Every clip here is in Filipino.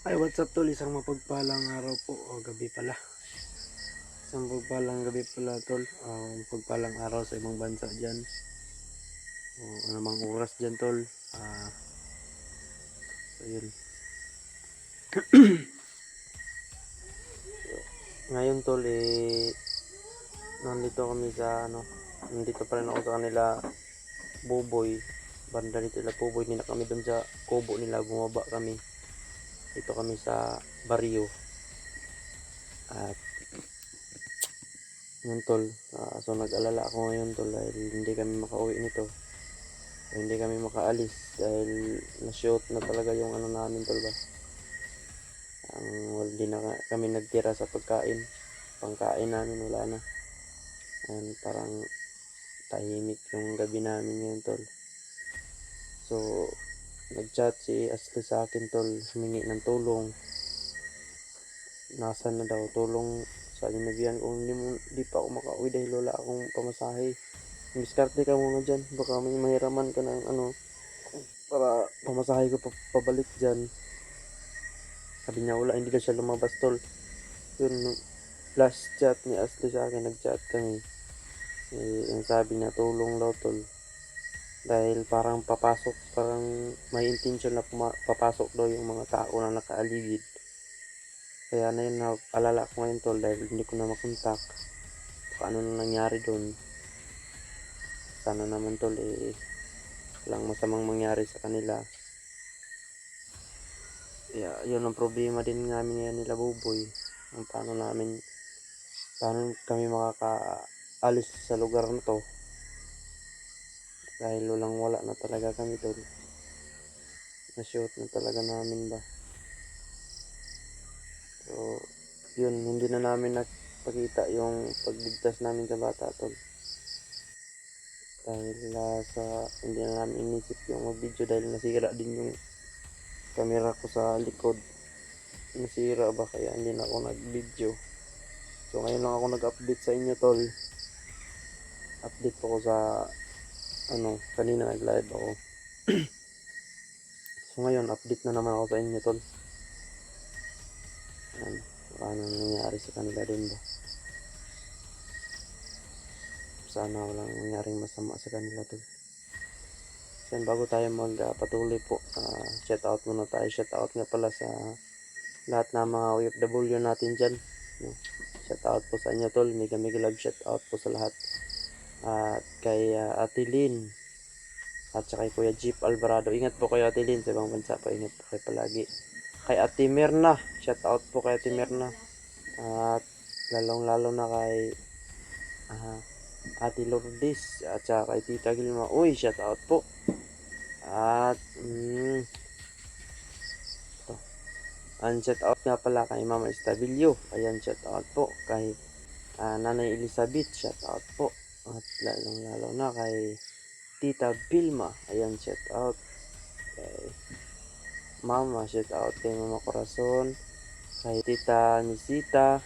Ay, what's up tol? Isang mapagpalang araw po o gabi pala. Isang mapagpalang gabi pala tol. Mapagpalang araw sa ibang bansa dyan. O anumang oras dyan tol. So yun. Ngayon tol nandito kami sa nandito pa rin ako sa kanila Buboy. Banda dito nila Buboy. Hindi na kami dun sa kubo nila. Bumaba kami. Dito kami sa Barrio. At yun tol. So nag-alala ako ngayon tol dahil hindi kami makauwi nito. Hindi kami makaalis dahil na-shoot na talaga yung namin tol ba. Hindi na kami nagtira sa pangkain namin wala na. And parang tahimik yung gabi namin ngayon tol. So nag-chat si Ashley sa akin tol, humingi ng tulong. Nasaan na daw tulong sa inabihan ko, hindi pa ako makauwi dahil wala akong pamasahe. Diskarte ka muna dyan, baka may mahiraman ka ng para pamasahe ko pabalik dyan. Sabi niya wala, hindi na siya lumabas tol. Yun, last chat ni Ashley sa akin, nag-chat kami. Yung sabi niya tulong daw tol. Dahil parang may intention na papasok daw yung mga tao na nakaaligid. Kaya na yun, alala ko ngayon tol dahil hindi ko na makontak. Paano na nangyari doon. Sana naman tol walang masamang mangyari sa kanila. Yun ang problema din namin ngayon nila Buboy. Paano kami makakaalis sa lugar na to. Dahil wala na talaga kami tol. Na-shoot na talaga namin ba. So, yun, hindi na namin nakapakita yung pagligtas namin sa bata tol. Dahil hindi na namin inisip yung mag-video dahil nasira din yung camera ko sa likod. Nasira ba kaya hindi na ako nag-video. So ngayon lang ako nag-update sa inyo tol. Update po ko sa kanina nag-live ako. So ngayon update na naman ako sa inyo tol. Paano nangyari sa kanila din ba. Sana walang nangyaring masama sa kanila tol. So bago tayo magpatuloy po, shout out muna tayo. Shout out nga pala sa lahat ng mga OFW natin dyan. Shout out po sa inyo tol. Mega love shout out po sa lahat. At kay Ate Lynn at saka kay Kuya Jeep Alvarado. Ingat po kayo Ate Lynn sa ibang bansa po. Ingat po kayo palagi. Kay Ate Mirna. Shout out po kay Ate Mirna. At lalong-lalo na kay Ate Lourdes at saka kay Tita Gilma. Uy, shout out po. At shout out nga pala kay Mama Estabillo. Ayan, shout out po kay Nanay Elizabeth. Shout out po. At lalong-lalo na kay Tita Vilma. Ayan, shout out kay Mama. Shout out kay Mama Corazon. Kay Tita Nisita.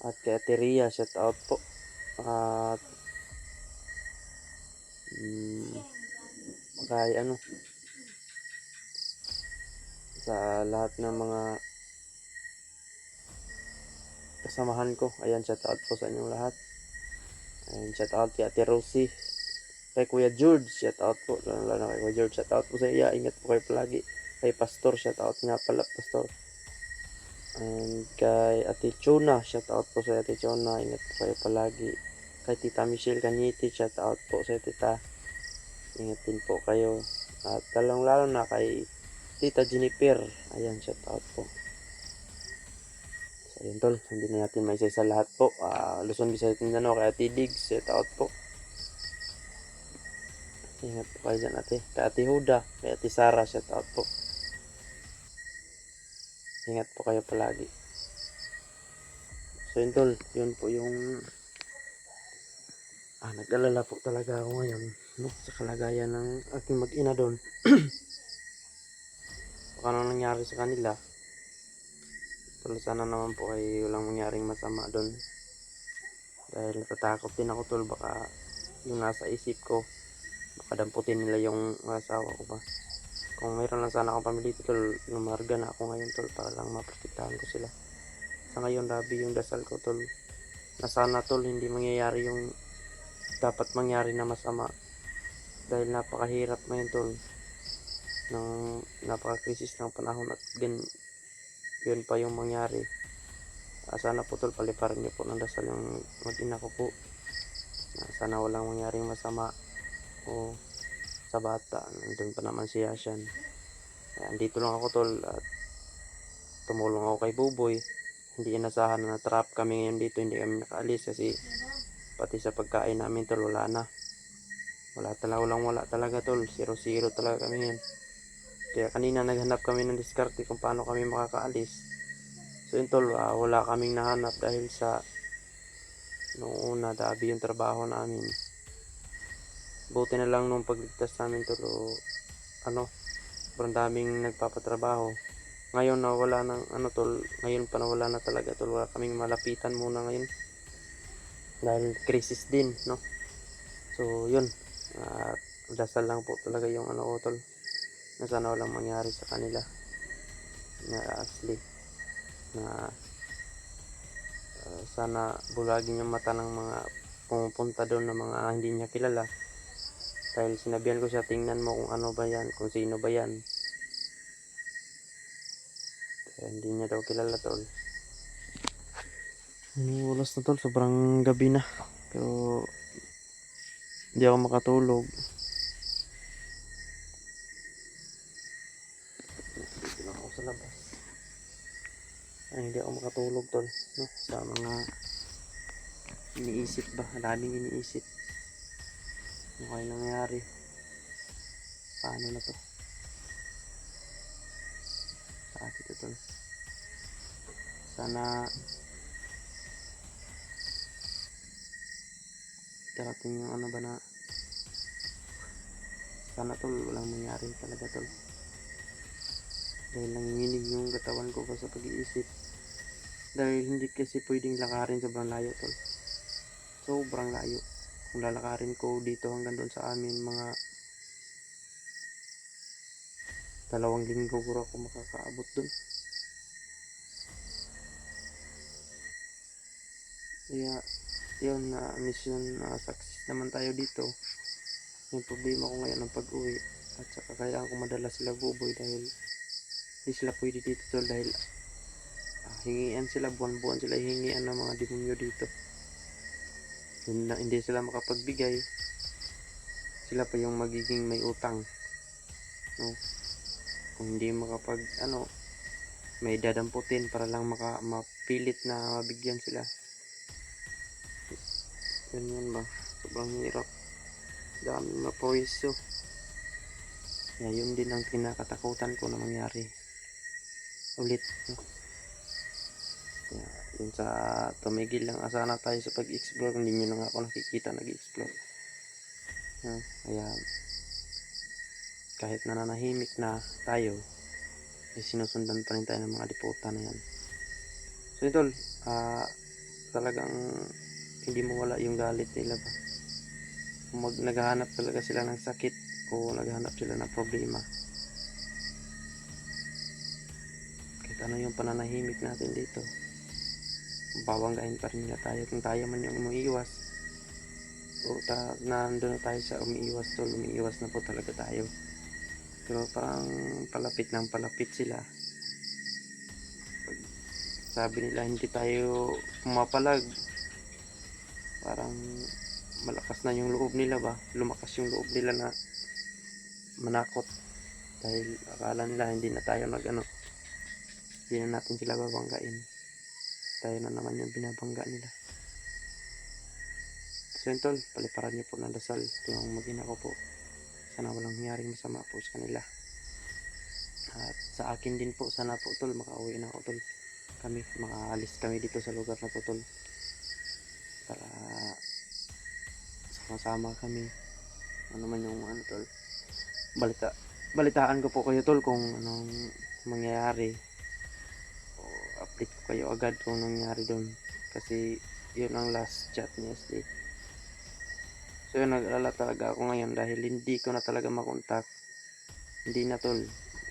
At kay Ate Ria. Shout out po. At kay sa lahat ng mga kasamahan ko. Ayan, shout out po sa inyong lahat. Ayan, shout out kay Ate Rosie. Kay Kuya George, shout out po. Lalo na kay Kuya George, shout out po sa iya. Ingat po kayo palagi. Kay Pastor, shout out nga pala Pastor. And kay Ate Chona, shout out po sa Ate Chona. Ingat po kayo palagi. Kay Tita Michelle Cañete, shout out po sa Tita. Ingat din po kayo. At lalong-lalo na kay Tita Jennifer. Ayan, shout out po. So, ayun tol, hindi na natin may isa lahat po. Luzon, Visayas, Mindanao, kay Ate Diggs, shout out po. Ingat po kayo dyan ate. Kay Ate Huda, kay Ate Sara, shout out po. Ingat po kayo palagi. So yun tol, yun po yung nag-alala po talaga ako ngayon sa kalagayan ng aking mag-ina doon. Baka ano nangyari sa kanila. Tol, sana naman po ay walang mangyaring masama doon. Dahil natatakot din ako tol, baka yung nasa isip ko baka damputin nila yung asawa ko ba. Kung mayroon lang sana akong pamilya dito tol, lumarga na ako ngayon tol para lang maprotektahan ko sila. Sa ngayon grabe yung dasal ko tol, na sana tol hindi mangyayari yung dapat mangyari na masama, dahil napakahirap ngayon tol ng napaka-krisis ng panahon at yun pa yung mangyari. Sana po tol paliparan niyo po ng dasal yung mag-ina ko po, sana walang mangyaring masama o sa bata. Nandun pa naman si Yashan. Andito lang ako tol at tumulong ako kay Buboy. Hindi inasahan na na-trap kami ngayon dito, hindi kami nakaalis kasi pati sa pagkain namin tol wala talaga tol, 0-0 talaga kami ngayon. Kaya kanina naghanap kami ng diskarte kung paano kami makakaalis. So yun tol, wala kaming nahanap dahil sa noong una dabi yung trabaho namin. Buti na lang nung pagligtas namin tol, sobrang daming nagpapatrabaho. Ngayon na wala nang tol, ngayon pa nawala na talaga tol, wala kaming malapitan muna ngayon dahil crisis din, no? So yun, dasal lang po talaga yung tol, na sana walang mangyari sa kanila na Ashley, na sana bulagin yung mata ng mga pumupunta doon na mga hindi niya kilala, dahil sinabihan ko siya, tingnan mo kung ano ba yan, kung sino ba yan. Hindi niya daw kilala tol. Oras na tol, sobrang gabi na, pero hindi ako makatulog. Dito lang ako sa labas. Hindi ako makatulog tol, no? Sa mga iniisip ba, daming iniisip. Ano kaya nangyari? Paano na to? Sa akin to tol. Sana darating yung ba na, sana tol walang mangyari talaga tol, dahil nanginginig yung katawan ko pa sa pag-iisip, dahil hindi kasi pwedeng lakarin sobrang layo tol, sobrang layo. Kung lalakarin ko dito hanggang doon sa amin, mga 2 linggo ko ako makakaabot doon. Kaya yun, mission success naman tayo dito. Yung problema ko ngayon ng pag-uwi, at saka kailangan ko madala sila Buboy dahil hindi sila pwede dito tol, dahil hingian sila, buwan-buwan sila hingian ng mga demonyo dito. Hindi sila makapagbigay, sila pa yung magiging may utang, no? Kung hindi makapag may dadamputin para lang mapilit na mabigyan sila. Ganyan ba, sobrang hirap, daming mapoiso. Kaya yun din ang kinakatakutan ko na mangyari ulit, no? Kaya yun, sa tumigil lang sana tayo sa pag-explore, hindi nyo lang ako nakikita nag-explore, no? Kaya kahit nananahimik na tayo, sinusundan pa rin tayo ng mga diputa na yan. So yun tol, talagang hindi mo wala yung galit nila ba. Kung naghahanap talaga sila ng sakit o naghahanap sila ng problema, kahit ano yung pananahimik natin dito, babanggain pa rin nila tayo. Kung tayo man yung umiiwas, o nandun na tayo sa umiiwas tol, umiiwas na po talaga tayo. Pero parang palapit ng palapit sila. Pag sabi nila hindi tayo pumapalag, parang malakas na yung loob nila ba, lumakas yung loob nila na manakot, dahil akala nila hindi na tayo hindi na natin sila babanggain, tayo na naman yung binabangga nila. So yun tol, paliparan niyo po ng dasal yung mag-ina ko po, sana walang nangyaring masama po sa kanila, at sa akin din po, sana po tol makauwi na ako tol, makaalis kami dito sa lugar na to tol, para sama-sama kami. Ano man yung tol, balitaan ko po kayo tol kung anong mangyayari, o update ko kayo agad kung nangyari doon, kasi yun ang last chat ni SD. So yun, nag-alala talaga ako ngayon dahil hindi ko na talaga makontak Hindi na tol.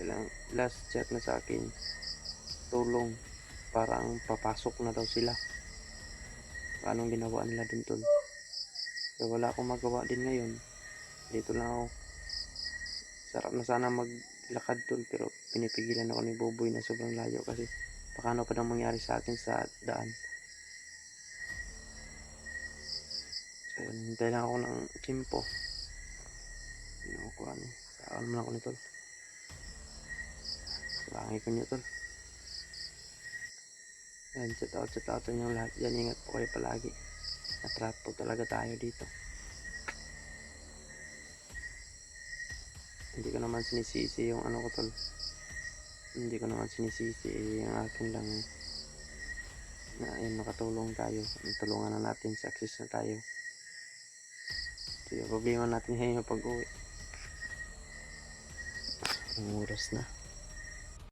Lang last chat na sa akin. Tulong. Parang papasok na daw sila. Anong ginawa nila din tol. So wala akong magawa din ngayon. Dito lang ako. Sarap na sana maglakad tol, pero pinipigilan ako ni Boboy na sobrang layo kasi baka ano pa nang mangyari sa akin sa daan. So hintay lang ako ng tiyempo. Kinukuha ni. Saan naman ako ni tol. Langay ko niyo tol. Yan, shout out nyo lahat. Yan, ingat po kayo palagi. Natrap po talaga tayo dito. Hindi ko naman sinisisi yung ano ko tol. Hindi ko naman sinisisi yung akin lang na ayun, nakatulong tayo. Tulungan na natin, success na tayo. So yung problema natin ngayon yung pag-uwi. Ang oras na.